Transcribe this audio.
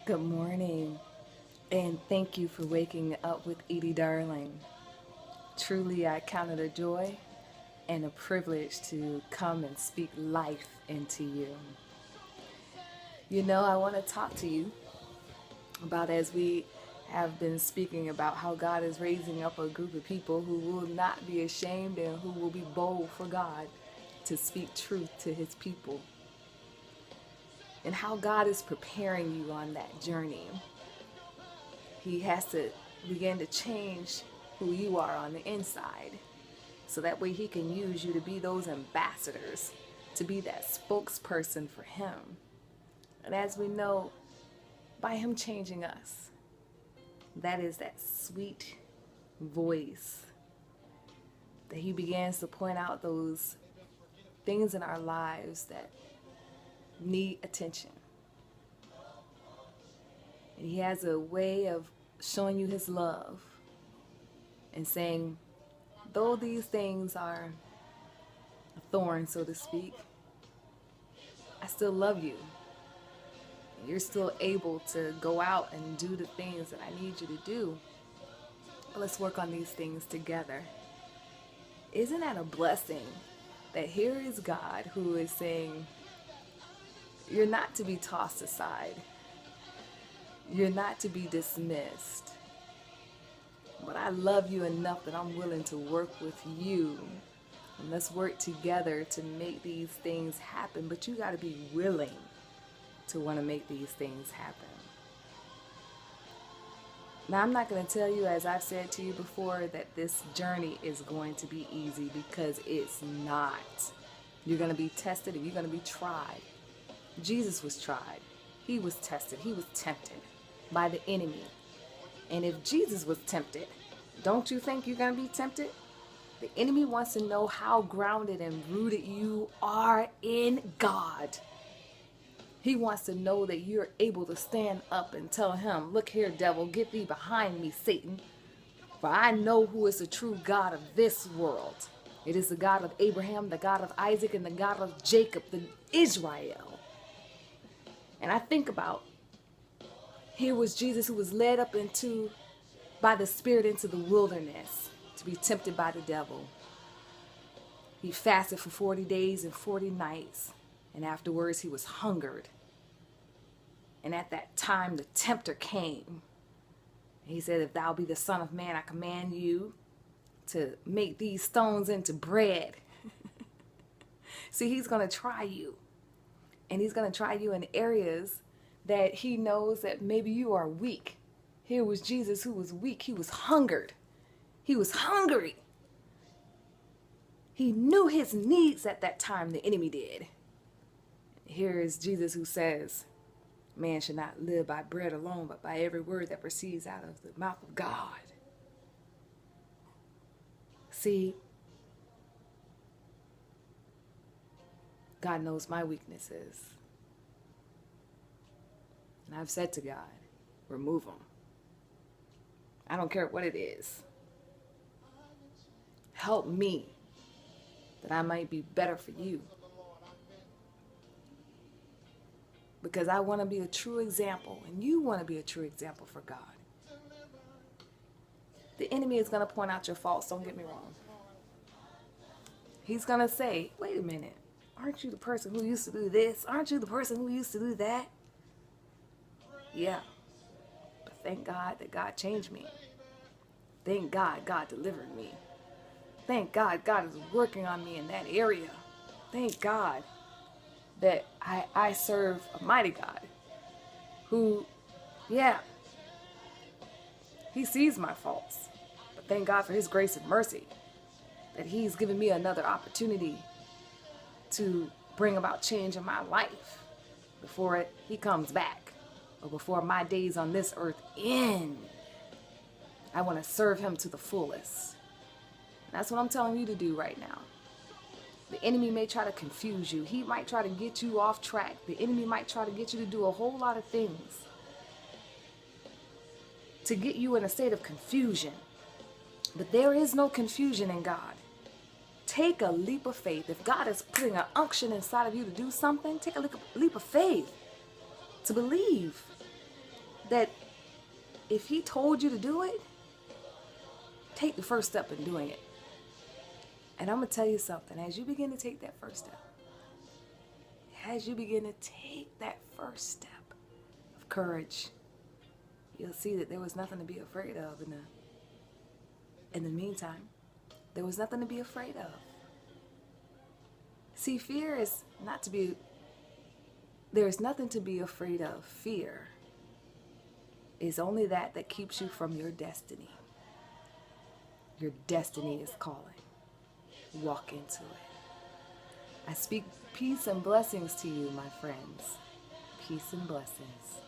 Good morning, and thank you for waking up with Edie Darling. Truly, I count it a joy and a privilege to come and speak life into you. I want to talk to you about as we have been speaking about how God is raising up a group of people who will not be ashamed and who will be bold for God to speak truth to his people, and how God is preparing you on that journey. He has to begin to change who you are on the inside so that way he can use you to be those ambassadors, to be that spokesperson for him. And as we know, by him changing us, that is that sweet voice that he begins to point out those things in our lives that need attention. And he has a way of showing you his love and saying, though these things are a thorn, so to speak, I still love you. You're still able to go out and do the things that I need you to do. Let's work on these things together. Isn't that a blessing that here is God who is saying, you're not to be tossed aside. You're not to be dismissed. But I love you enough that I'm willing to work with you. And let's work together to make these things happen. But you got to be willing to want to make these things happen. Now, I'm not going to tell you, as I've said to you before, that this journey is going to be easy, because it's not. You're going to be tested and you're going to be tried. Jesus was tried. He was tested. He was tempted by the enemy. And if Jesus was tempted, don't you think you're going to be tempted? The enemy wants to know how grounded and rooted you are in God. He wants to know that you're able to stand up and tell him, look here, devil, get thee behind me, Satan. For I know who is the true God of this world. It is the God of Abraham, the God of Isaac, and the God of Jacob, the Israel. And I think about, here was Jesus who was led up by the Spirit into the wilderness to be tempted by the devil. He fasted for 40 days and 40 nights. And afterwards he was hungered. And at that time the tempter came. He said, if thou be the Son of Man, I command you to make these stones into bread. See, he's going to try you. And he's going to try you in areas that he knows that maybe you are weak. Here was Jesus who was weak. He was hungered. He was hungry. He knew his needs at that time, the enemy did. Here is Jesus who says, man should not live by bread alone, but by every word that proceeds out of the mouth of God. See, God knows my weaknesses. And I've said to God, remove them. I don't care what it is. Help me that I might be better for you. Because I want to be a true example, and you want to be a true example for God. The enemy is going to point out your faults, don't get me wrong. He's going to say, wait a minute, aren't you the person who used to do this? Aren't you the person who used to do that? Yeah, but thank God that God changed me. Thank God God delivered me. Thank God God is working on me in that area. Thank God that I serve a mighty God who, yeah, he sees my faults. But thank God for his grace and mercy that he's given me another opportunity to bring about change in my life before he comes back, or before my days on this earth end. I want to serve him to the fullest. And that's what I'm telling you to do right now. The enemy may try to confuse you. He might try to get you off track. The enemy might try to get you to do a whole lot of things to get you in a state of confusion. But there is no confusion in God. Take a leap of faith. If God is putting an unction inside of you to do something, take a leap of faith to believe. that if he told you to do it, take the first step in doing it. And I'm going to tell you something. As you begin to take that first step, as you begin to take that first step of courage, you'll see that there was nothing to be afraid of in the meantime. There was nothing to be afraid of. See, fear is not to be, there is nothing to be afraid of. Fear is only that keeps you from your destiny. Your destiny is calling. Walk into it. I speak peace and blessings to you, my friends. Peace and blessings.